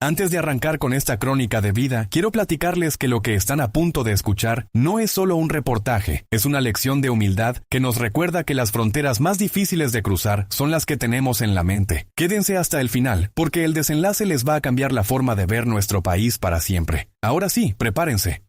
Antes de arrancar con esta crónica de vida, quiero platicarles que lo que están a punto de escuchar no es solo un reportaje, es una lección de humildad que nos recuerda que las fronteras más difíciles de cruzar son las que tenemos en la mente. Quédense hasta el final, porque el desenlace les va a cambiar la forma de ver nuestro país para siempre. Ahora sí, prepárense.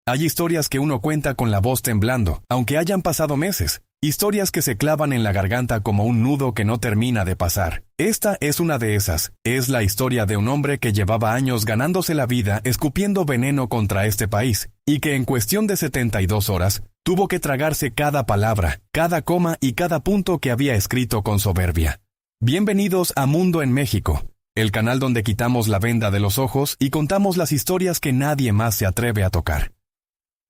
Hay historias que uno cuenta con la voz temblando, aunque hayan pasado meses. Historias que se clavan en la garganta como un nudo que no termina de pasar. Esta es una de esas. Es la historia de un hombre que llevaba años ganándose la vida escupiendo veneno contra este país, y que en cuestión de 72 horas, tuvo que tragarse cada palabra, cada coma y cada punto que había escrito con soberbia. Bienvenidos a Mundo en México, el canal donde quitamos la venda de los ojos y contamos las historias que nadie más se atreve a tocar.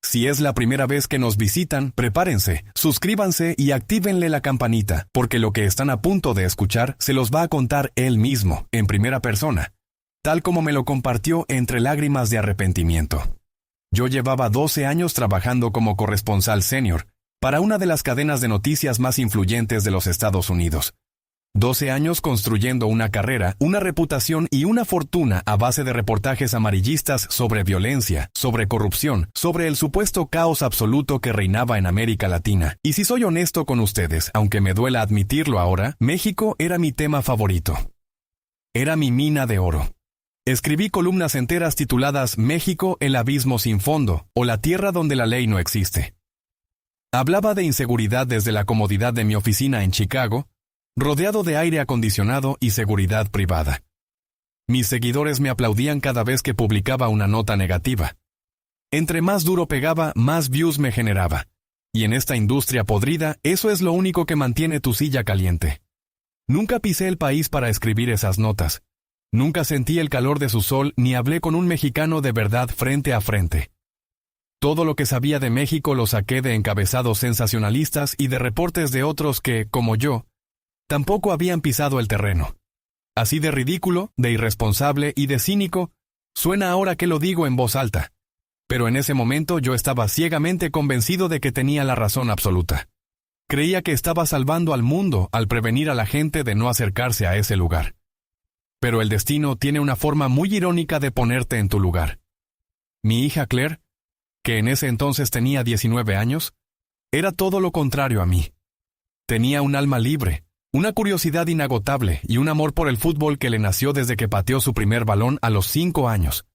Si es la primera vez que nos visitan, prepárense, suscríbanse y actívenle la campanita, porque lo que están a punto de escuchar se los va a contar él mismo, en primera persona, tal como me lo compartió entre lágrimas de arrepentimiento. Yo llevaba 12 años trabajando como corresponsal senior para una de las cadenas de noticias más influyentes de los Estados Unidos. 12 años construyendo una carrera, una reputación y una fortuna a base de reportajes amarillistas sobre violencia, sobre corrupción, sobre el supuesto caos absoluto que reinaba en América Latina. Y si soy honesto con ustedes, aunque me duela admitirlo ahora, México era mi tema favorito. Era mi mina de oro. Escribí columnas enteras tituladas México, el abismo sin fondo, o la tierra donde la ley no existe. Hablaba de inseguridad desde la comodidad de mi oficina en Chicago, rodeado de aire acondicionado y seguridad privada. Mis seguidores me aplaudían cada vez que publicaba una nota negativa. Entre más duro pegaba, más views me generaba. Y en esta industria podrida, eso es lo único que mantiene tu silla caliente. Nunca pisé el país para escribir esas notas. Nunca sentí el calor de su sol ni hablé con un mexicano de verdad frente a frente. Todo lo que sabía de México lo saqué de encabezados sensacionalistas y de reportes de otros que, como yo, tampoco habían pisado el terreno. Así de ridículo, de irresponsable y de cínico, suena ahora que lo digo en voz alta. Pero en ese momento yo estaba ciegamente convencido de que tenía la razón absoluta. Creía que estaba salvando al mundo al prevenir a la gente de no acercarse a ese lugar. Pero el destino tiene una forma muy irónica de ponerte en tu lugar. Mi hija Claire, que en ese entonces tenía 19 años, era todo lo contrario a mí. Tenía un alma libre, una curiosidad inagotable y un amor por el fútbol que le nació desde que pateó su primer balón a los 5 años.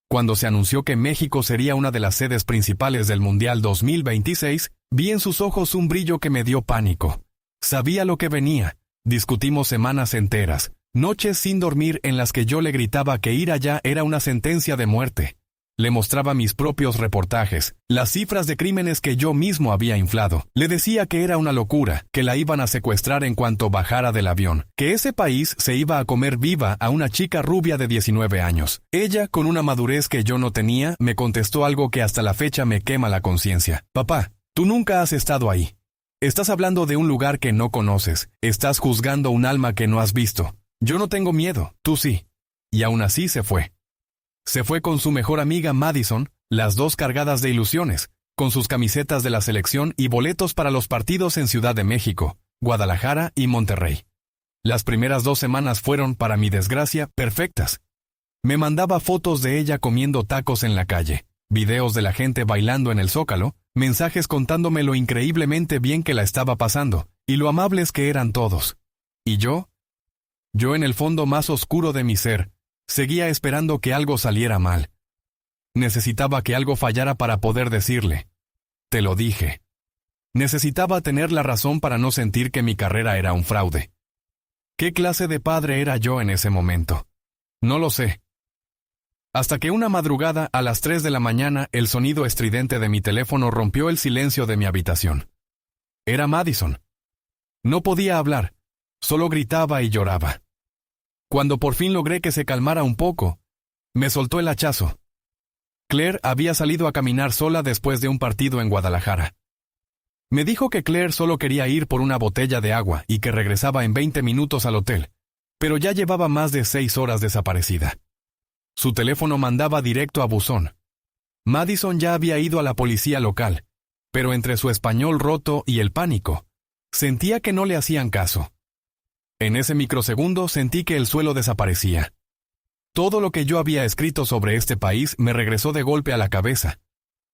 Cuando se anunció que México sería una de las sedes principales del Mundial 2026, vi en sus ojos un brillo que me dio pánico. Sabía lo que venía. Discutimos semanas enteras, noches sin dormir en las que yo le gritaba que ir allá era una sentencia de muerte. Le mostraba mis propios reportajes, las cifras de crímenes que yo mismo había inflado. Le decía que era una locura, que la iban a secuestrar en cuanto bajara del avión, que ese país se iba a comer viva a una chica rubia de 19 años. Ella, con una madurez que yo no tenía, me contestó algo que hasta la fecha me quema la conciencia. Papá, tú nunca has estado ahí. Estás hablando de un lugar que no conoces. Estás juzgando un alma que no has visto. Yo no tengo miedo, tú sí. Y aún así se fue. Se fue con su mejor amiga Madison, las dos cargadas de ilusiones, con sus camisetas de la selección y boletos para los partidos en Ciudad de México, Guadalajara y Monterrey. Las primeras 2 semanas fueron, para mi desgracia, perfectas. Me mandaba fotos de ella comiendo tacos en la calle, videos de la gente bailando en el Zócalo, mensajes contándome lo increíblemente bien que la estaba pasando, y lo amables que eran todos. ¿Y yo? Yo en el fondo más oscuro de mi ser, seguía esperando que algo saliera mal. Necesitaba que algo fallara para poder decirle. Te lo dije. Necesitaba tener la razón para no sentir que mi carrera era un fraude. ¿Qué clase de padre era yo en ese momento? No lo sé. Hasta que una madrugada, a las 3 de la mañana, el sonido estridente de mi teléfono rompió el silencio de mi habitación. Era Madison. No podía hablar, solo gritaba y lloraba. Cuando por fin logré que se calmara un poco, me soltó el hachazo. Claire había salido a caminar sola después de un partido en Guadalajara. Me dijo que Claire solo quería ir por una botella de agua y que regresaba en 20 minutos al hotel, pero ya llevaba más de 6 horas desaparecida. Su teléfono mandaba directo a buzón. Madison ya había ido a la policía local, pero entre su español roto y el pánico, sentía que no le hacían caso. En ese microsegundo sentí que el suelo desaparecía. Todo lo que yo había escrito sobre este país me regresó de golpe a la cabeza.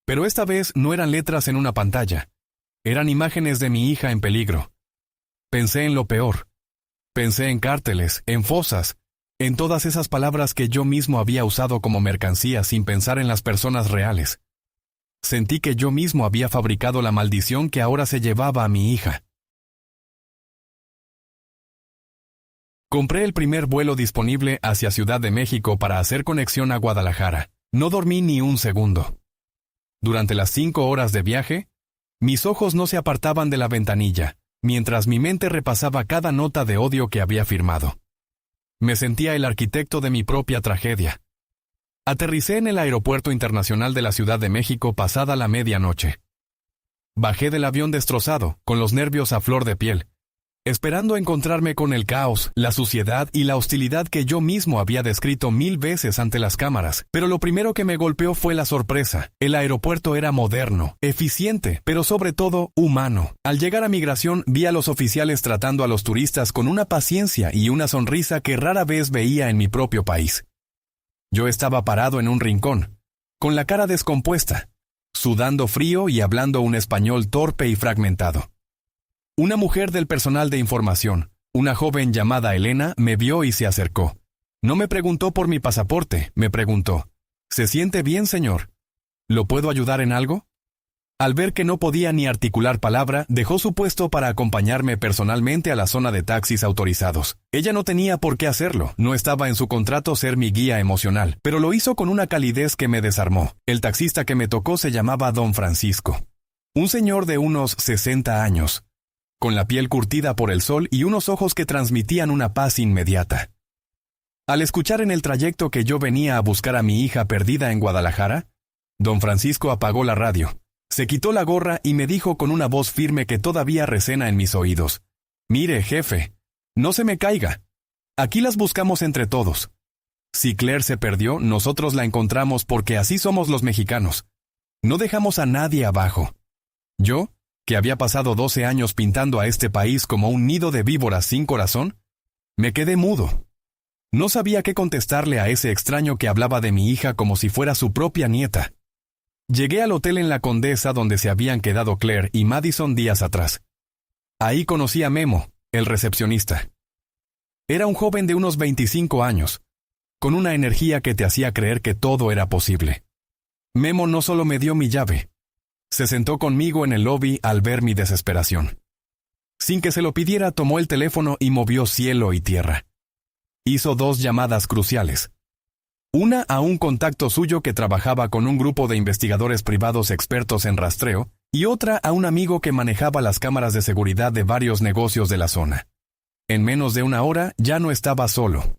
Pero esta vez no eran letras en una pantalla. Eran imágenes de mi hija en peligro. Pensé en lo peor. Pensé en cárteles, en fosas, en todas esas palabras que yo mismo había usado como mercancía sin pensar en las personas reales. Sentí que yo mismo había fabricado la maldición que ahora se llevaba a mi hija. Compré el primer vuelo disponible hacia Ciudad de México para hacer conexión a Guadalajara. No dormí ni un segundo. Durante las 5 horas de viaje, mis ojos no se apartaban de la ventanilla, mientras mi mente repasaba cada nota de odio que había firmado. Me sentía el arquitecto de mi propia tragedia. Aterricé en el Aeropuerto Internacional de la Ciudad de México pasada la medianoche. Bajé del avión destrozado, con los nervios a flor de piel, esperando encontrarme con el caos, la suciedad y la hostilidad que yo mismo había descrito 1000 veces ante las cámaras. Pero lo primero que me golpeó fue la sorpresa. El aeropuerto era moderno, eficiente, pero sobre todo humano. Al llegar a migración vi a los oficiales tratando a los turistas con una paciencia y una sonrisa que rara vez veía en mi propio país. Yo estaba parado en un rincón, con la cara descompuesta, sudando frío y hablando un español torpe y fragmentado. Una mujer del personal de información, una joven llamada Elena, me vio y se acercó. No me preguntó por mi pasaporte, me preguntó: ¿Se siente bien, señor? ¿Lo puedo ayudar en algo? Al ver que no podía ni articular palabra, dejó su puesto para acompañarme personalmente a la zona de taxis autorizados. Ella no tenía por qué hacerlo, no estaba en su contrato ser mi guía emocional, pero lo hizo con una calidez que me desarmó. El taxista que me tocó se llamaba Don Francisco. Un señor de unos 60 años, con la piel curtida por el sol y unos ojos que transmitían una paz inmediata. Al escuchar en el trayecto que yo venía a buscar a mi hija perdida en Guadalajara, Don Francisco apagó la radio. Se quitó la gorra y me dijo con una voz firme que todavía resuena en mis oídos: «Mire, jefe, no se me caiga. Aquí las buscamos entre todos. Si Claire se perdió, nosotros la encontramos porque así somos los mexicanos. No dejamos a nadie abajo». Yo, que había pasado 12 años pintando a este país como un nido de víboras sin corazón, me quedé mudo. No sabía qué contestarle a ese extraño que hablaba de mi hija como si fuera su propia nieta. Llegué al hotel en La Condesa donde se habían quedado Claire y Madison días atrás. Ahí conocí a Memo, el recepcionista. Era un joven de unos 25 años, con una energía que te hacía creer que todo era posible. Memo no solo me dio mi llave, se sentó conmigo en el lobby al ver mi desesperación. Sin que se lo pidiera, tomó el teléfono y movió cielo y tierra. Hizo 2 llamadas cruciales. Una a un contacto suyo que trabajaba con un grupo de investigadores privados expertos en rastreo, y otra a un amigo que manejaba las cámaras de seguridad de varios negocios de la zona. En menos de una hora ya no estaba solo.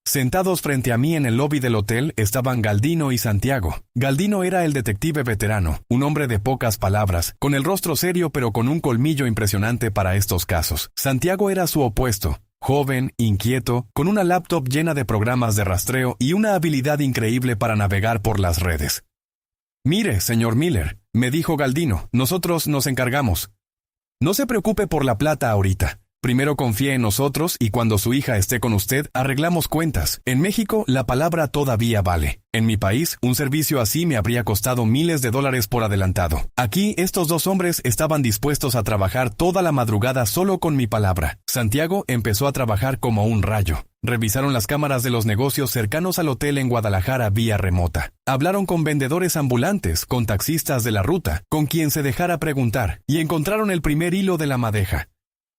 Sentados frente a mí en el lobby del hotel estaban Galdino y Santiago. Galdino era el detective veterano, un hombre de pocas palabras, con el rostro serio pero con un colmillo impresionante para estos casos. Santiago era su opuesto, joven, inquieto, con una laptop llena de programas de rastreo y una habilidad increíble para navegar por las redes. «Mire, señor Miller», me dijo Galdino, «nosotros nos encargamos. No se preocupe por la plata ahorita. Primero confíe en nosotros y cuando su hija esté con usted, arreglamos cuentas. En México, la palabra todavía vale. En mi país, un servicio así me habría costado miles de dólares por adelantado. Aquí, estos 2 hombres estaban dispuestos a trabajar toda la madrugada solo con mi palabra». Santiago empezó a trabajar como un rayo. Revisaron las cámaras de los negocios cercanos al hotel en Guadalajara vía remota. Hablaron con vendedores ambulantes, con taxistas de la ruta, con quien se dejara preguntar, y encontraron el primer hilo de la madeja.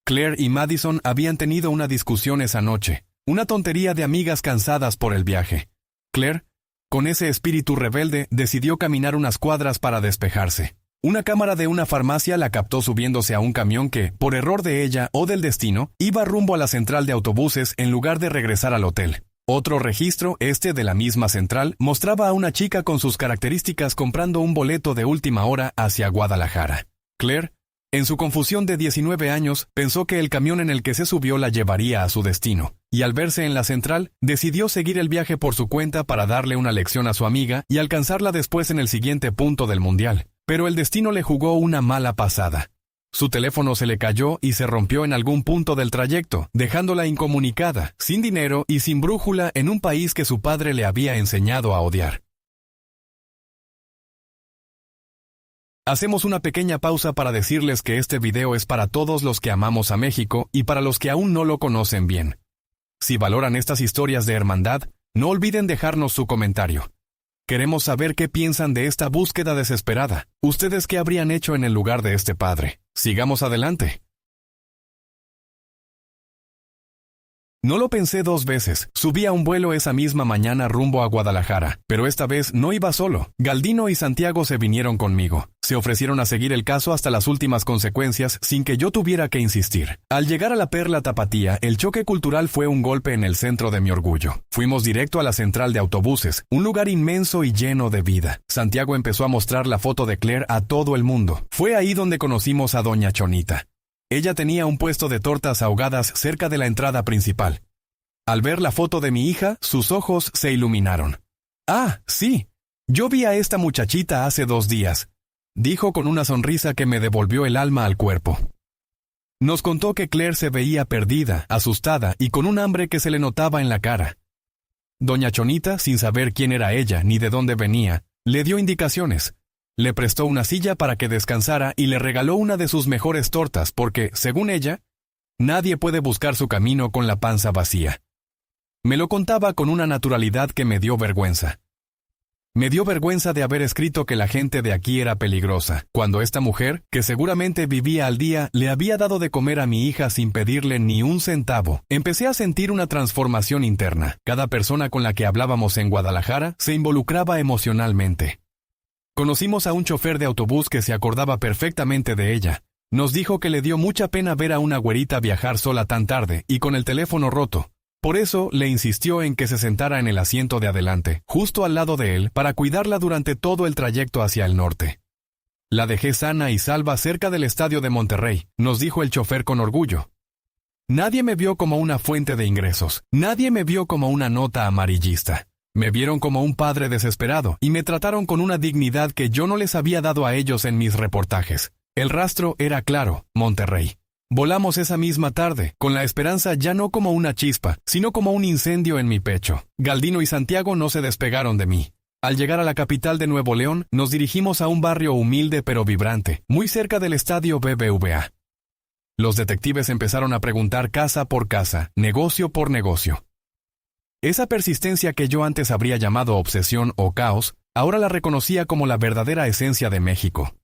Claire y Madison habían tenido una discusión esa noche, una tontería de amigas cansadas por el viaje. Claire, con ese espíritu rebelde, decidió caminar unas cuadras para despejarse. Una cámara de una farmacia la captó subiéndose a un camión que, por error de ella o del destino, iba rumbo a la central de autobuses en lugar de regresar al hotel. Otro registro, de la misma central, mostraba a una chica con sus características comprando un boleto de última hora hacia Guadalajara. Claire, en su confusión de 19 años, pensó que el camión en el que se subió la llevaría a su destino, y al verse en la central, decidió seguir el viaje por su cuenta para darle una lección a su amiga y alcanzarla después en el siguiente punto del mundial. Pero el destino le jugó una mala pasada. Su teléfono se le cayó y se rompió en algún punto del trayecto, dejándola incomunicada, sin dinero y sin brújula en un país que su padre le había enseñado a odiar. Hacemos una pequeña pausa para decirles que este video es para todos los que amamos a México y para los que aún no lo conocen bien. Si valoran estas historias de hermandad, no olviden dejarnos su comentario. Queremos saber qué piensan de esta búsqueda desesperada. ¿Ustedes qué habrían hecho en el lugar de este padre? Sigamos adelante. No lo pensé 2 veces. Subí a un vuelo esa misma mañana rumbo a Guadalajara, pero esta vez no iba solo. Galdino y Santiago se vinieron conmigo. Se ofrecieron a seguir el caso hasta las últimas consecuencias sin que yo tuviera que insistir. Al llegar a la Perla Tapatía, el choque cultural fue un golpe en el centro de mi orgullo. Fuimos directo a la central de autobuses, un lugar inmenso y lleno de vida. Santiago empezó a mostrar la foto de Claire a todo el mundo. Fue ahí donde conocimos a doña Chonita. Ella tenía un puesto de tortas ahogadas cerca de la entrada principal. Al ver la foto de mi hija, sus ojos se iluminaron. «Ah, sí, yo vi a esta muchachita hace 2 días», dijo con una sonrisa que me devolvió el alma al cuerpo. Nos contó que Claire se veía perdida, asustada y con un hambre que se le notaba en la cara. Doña Chonita, sin saber quién era ella ni de dónde venía, le dio indicaciones. Le prestó una silla para que descansara y le regaló una de sus mejores tortas porque, según ella, nadie puede buscar su camino con la panza vacía. Me lo contaba con una naturalidad que me dio vergüenza. Me dio vergüenza de haber escrito que la gente de aquí era peligrosa, cuando esta mujer, que seguramente vivía al día, le había dado de comer a mi hija sin pedirle ni un centavo. Empecé a sentir una transformación interna. Cada persona con la que hablábamos en Guadalajara se involucraba emocionalmente. Conocimos a un chofer de autobús que se acordaba perfectamente de ella. Nos dijo que le dio mucha pena ver a una güerita viajar sola tan tarde y con el teléfono roto. Por eso le insistió en que se sentara en el asiento de adelante, justo al lado de él, para cuidarla durante todo el trayecto hacia el norte. La dejé sana y salva cerca del estadio de Monterrey, nos dijo el chofer con orgullo. Nadie me vio como una fuente de ingresos, nadie me vio como una nota amarillista. Me vieron como un padre desesperado y me trataron con una dignidad que yo no les había dado a ellos en mis reportajes. El rastro era claro, Monterrey. Volamos esa misma tarde, con la esperanza ya no como una chispa, sino como un incendio en mi pecho. Galdino y Santiago no se despegaron de mí. Al llegar a la capital de Nuevo León, nos dirigimos a un barrio humilde pero vibrante, muy cerca del estadio BBVA. Los detectives empezaron a preguntar casa por casa, negocio por negocio. Esa persistencia que yo antes habría llamado obsesión o caos, ahora la reconocía como la verdadera esencia de México.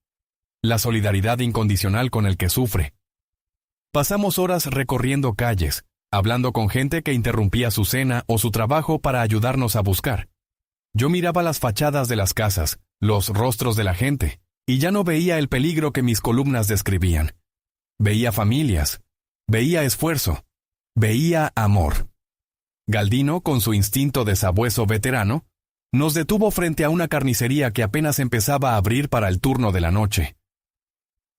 La solidaridad incondicional con el que sufre. Pasamos horas recorriendo calles, hablando con gente que interrumpía su cena o su trabajo para ayudarnos a buscar. Yo miraba las fachadas de las casas, los rostros de la gente, y ya no veía el peligro que mis columnas describían. Veía familias, veía esfuerzo, veía amor. Galdino, con su instinto de sabueso veterano, nos detuvo frente a una carnicería que apenas empezaba a abrir para el turno de la noche.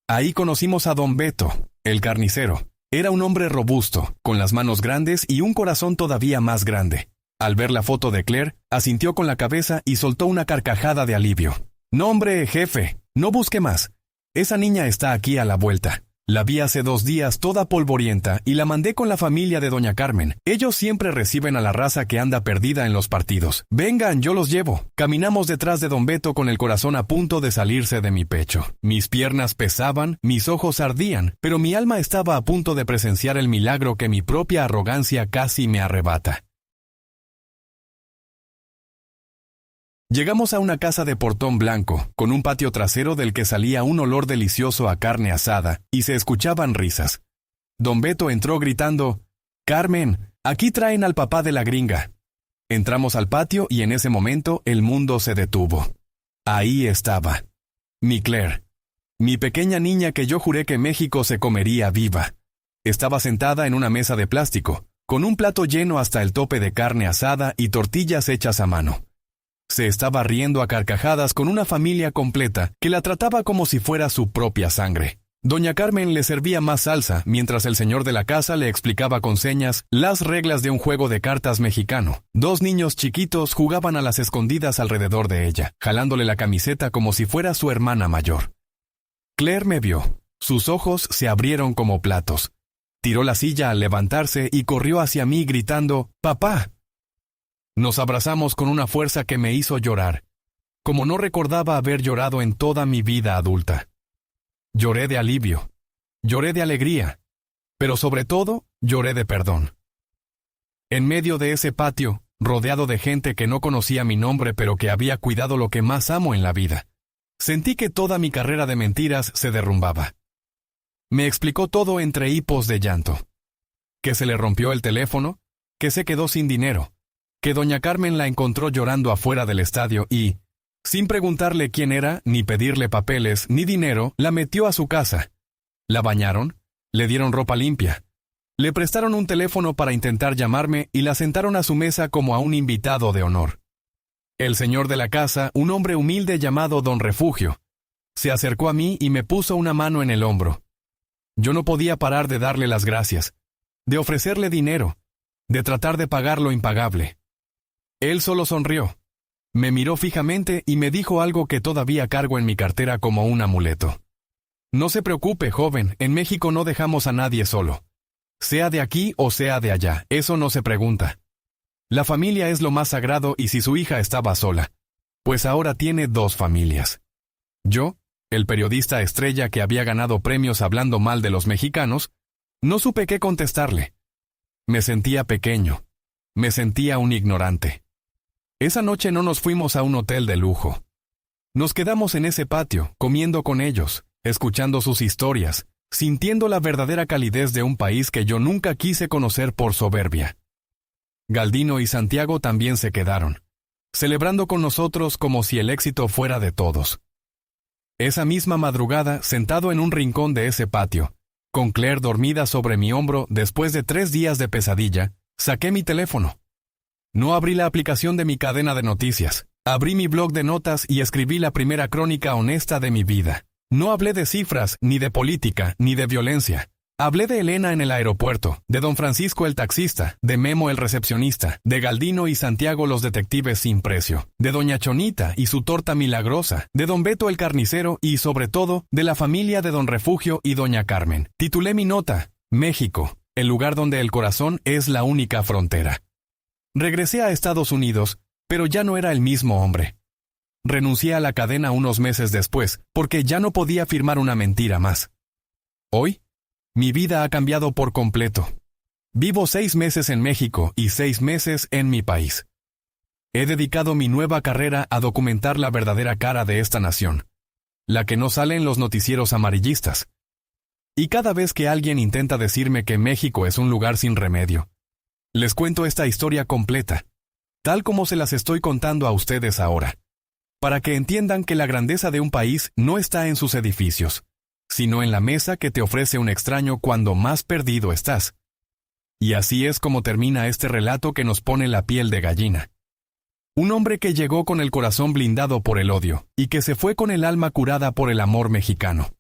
Ahí conocimos a don Beto, el carnicero. Era un hombre robusto, con las manos grandes y un corazón todavía más grande. Al ver la foto de Claire, asintió con la cabeza y soltó una carcajada de alivio. «No, hombre, jefe, no busque más. Esa niña está aquí a la vuelta. La vi hace 2 días toda polvorienta y la mandé con la familia de doña Carmen. Ellos siempre reciben a la raza que anda perdida en los partidos. Vengan, yo los llevo». Caminamos detrás de don Beto con el corazón a punto de salirse de mi pecho. Mis piernas pesaban, mis ojos ardían, pero mi alma estaba a punto de presenciar el milagro que mi propia arrogancia casi me arrebata. Llegamos a una casa de portón blanco, con un patio trasero del que salía un olor delicioso a carne asada, y se escuchaban risas. Don Beto entró gritando: «Carmen, aquí traen al papá de la gringa». Entramos al patio y en ese momento el mundo se detuvo. Ahí estaba. Mi Claire. Mi pequeña niña que yo juré que México se comería viva. Estaba sentada en una mesa de plástico, con un plato lleno hasta el tope de carne asada y tortillas hechas a mano. Se estaba riendo a carcajadas con una familia completa que la trataba como si fuera su propia sangre. Doña Carmen le servía más salsa, mientras el señor de la casa le explicaba con señas las reglas de un juego de cartas mexicano. 2 niños chiquitos jugaban a las escondidas alrededor de ella, jalándole la camiseta como si fuera su hermana mayor. Claire me vio. Sus ojos se abrieron como platos. Tiró la silla al levantarse y corrió hacia mí gritando, «¡Papá!». Nos abrazamos con una fuerza que me hizo llorar, como no recordaba haber llorado en toda mi vida adulta. Lloré de alivio, lloré de alegría, pero sobre todo, lloré de perdón. En medio de ese patio, rodeado de gente que no conocía mi nombre pero que había cuidado lo que más amo en la vida, sentí que toda mi carrera de mentiras se derrumbaba. Me explicó todo entre hipos de llanto. Que se le rompió el teléfono, que se quedó sin dinero, que doña Carmen la encontró llorando afuera del estadio y, sin preguntarle quién era, ni pedirle papeles, ni dinero, la metió a su casa. La bañaron, le dieron ropa limpia, le prestaron un teléfono para intentar llamarme y la sentaron a su mesa como a un invitado de honor. El señor de la casa, un hombre humilde llamado Don Refugio, se acercó a mí y me puso una mano en el hombro. Yo no podía parar de darle las gracias, de ofrecerle dinero, de tratar de pagar lo impagable. Él solo sonrió, me miró fijamente y me dijo algo que todavía cargo en mi cartera como un amuleto. No se preocupe, joven, en México no dejamos a nadie solo. Sea de aquí o sea de allá, eso no se pregunta. La familia es lo más sagrado y si su hija estaba sola, pues ahora tiene 2 familias. Yo, el periodista estrella que había ganado premios hablando mal de los mexicanos, no supe qué contestarle. Me sentía pequeño, me sentía un ignorante. Esa noche no nos fuimos a un hotel de lujo. Nos quedamos en ese patio, comiendo con ellos, escuchando sus historias, sintiendo la verdadera calidez de un país que yo nunca quise conocer por soberbia. Galdino y Santiago también se quedaron, celebrando con nosotros como si el éxito fuera de todos. Esa misma madrugada, sentado en un rincón de ese patio, con Claire dormida sobre mi hombro después de 3 días de pesadilla, saqué mi teléfono. No abrí la aplicación de mi cadena de noticias, abrí mi blog de notas y escribí la primera crónica honesta de mi vida. No hablé de cifras, ni de política, ni de violencia. Hablé de Elena en el aeropuerto, de don Francisco el taxista, de Memo el recepcionista, de Galdino y Santiago los detectives sin precio, de doña Chonita y su torta milagrosa, de don Beto el carnicero y, sobre todo, de la familia de don Refugio y doña Carmen. Titulé mi nota, México, el lugar donde el corazón es la única frontera. Regresé a Estados Unidos, pero ya no era el mismo hombre. Renuncié a la cadena unos meses después, porque ya no podía firmar una mentira más. Hoy, mi vida ha cambiado por completo. Vivo 6 meses en México y 6 meses en mi país. He dedicado mi nueva carrera a documentar la verdadera cara de esta nación, la que no sale en los noticieros amarillistas. Y cada vez que alguien intenta decirme que México es un lugar sin remedio, les cuento esta historia completa, tal como se las estoy contando a ustedes ahora, para que entiendan que la grandeza de un país no está en sus edificios, sino en la mesa que te ofrece un extraño cuando más perdido estás. Y así es como termina este relato que nos pone la piel de gallina. Un hombre que llegó con el corazón blindado por el odio, y que se fue con el alma curada por el amor mexicano.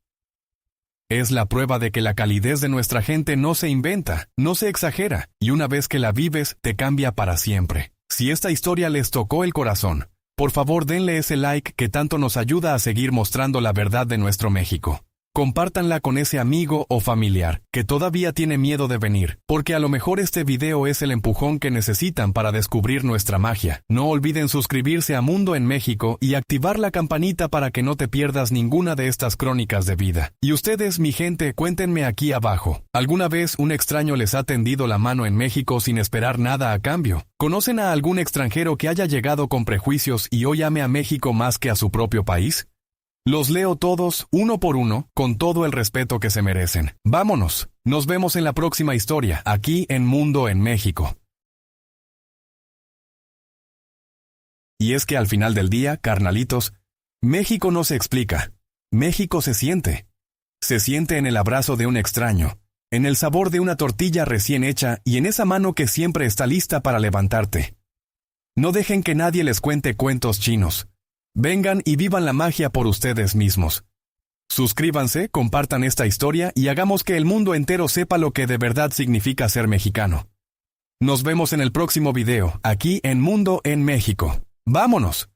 Es la prueba de que la calidez de nuestra gente no se inventa, no se exagera, y una vez que la vives, te cambia para siempre. Si esta historia les tocó el corazón, por favor denle ese like que tanto nos ayuda a seguir mostrando la verdad de nuestro México. Compártanla con ese amigo o familiar que todavía tiene miedo de venir, porque a lo mejor este video es el empujón que necesitan para descubrir nuestra magia. No olviden suscribirse a Mundo en México y activar la campanita para que no te pierdas ninguna de estas crónicas de vida. Y ustedes, mi gente, cuéntenme aquí abajo. ¿Alguna vez un extraño les ha tendido la mano en México sin esperar nada a cambio? ¿Conocen a algún extranjero que haya llegado con prejuicios y hoy ame a México más que a su propio país? Los leo todos, uno por uno, con todo el respeto que se merecen. ¡Vámonos! Nos vemos en la próxima historia, aquí en Mundo en México. Y es que al final del día, carnalitos, México no se explica. México se siente. Se siente en el abrazo de un extraño, en el sabor de una tortilla recién hecha y en esa mano que siempre está lista para levantarte. No dejen que nadie les cuente cuentos chinos. Vengan y vivan la magia por ustedes mismos. Suscríbanse, compartan esta historia y hagamos que el mundo entero sepa lo que de verdad significa ser mexicano. Nos vemos en el próximo video, aquí en Mundo en México. ¡Vámonos!